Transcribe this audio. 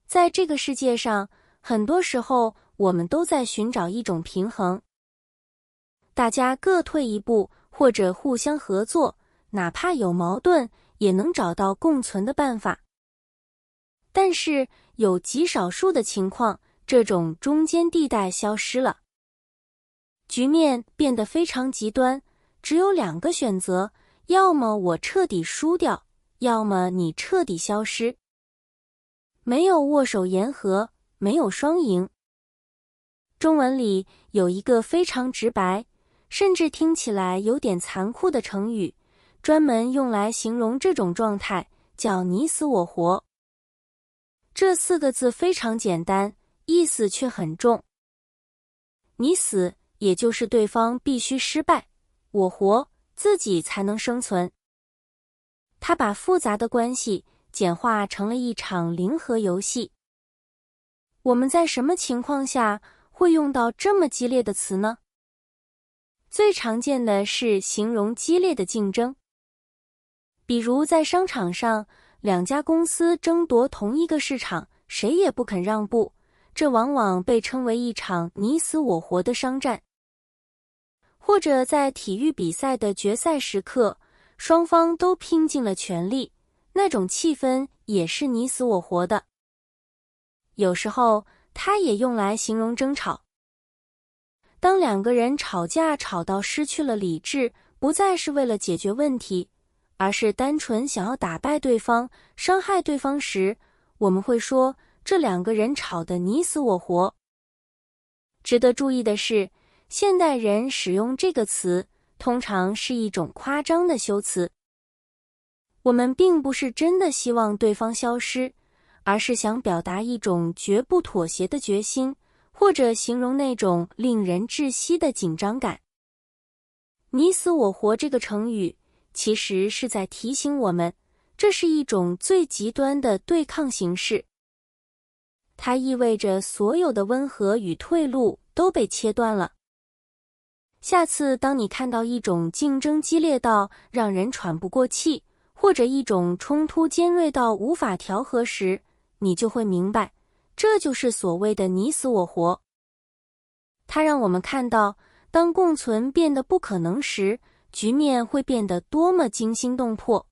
在这个世界上，很多时候我们都在寻找一种平衡。大家各退一步，或者互相合作，哪怕有矛盾，也能找到共存的办法。但是有极少数的情况，这种中间地带消失了。局面变得非常极端，只有两个选择，要么我彻底输掉，要么你彻底消失。没有握手言和，没有双赢。中文里有一个非常直白，甚至听起来有点残酷的成语，专门用来形容这种状态，叫你死我活。这4个字非常简单，意思却很重。你死，也就是对方必须失败，我活，自己才能生存。他把复杂的关系简化成了一场零和游戏。我们在什么情况下会用到这么激烈的词呢？最常见的是形容激烈的竞争。比如在商场上，两家公司争夺同一个市场，谁也不肯让步，这往往被称为一场你死我活的商战。或者在体育比赛的决赛时刻，双方都拼尽了全力，那种气氛也是你死我活的。有时候它也用来形容争吵。当两个人吵架吵到失去了理智，不再是为了解决问题，而是单纯想要打败对方，伤害对方时，我们会说这两个人吵得你死我活。值得注意的是，现代人使用这个词通常是一种夸张的修辞。我们并不是真的希望对方消失，而是想表达一种绝不妥协的决心，或者形容那种令人窒息的紧张感。你死我活这个成语其实是在提醒我们，这是一种最极端的对抗形式。它意味着所有的温和与退路都被切断了。下次当你看到一种竞争激烈到让人喘不过气，或者一种冲突尖锐到无法调和时，你就会明白，这就是所谓的你死我活。它让我们看到，当共存变得不可能时，局面会变得多么惊心动魄。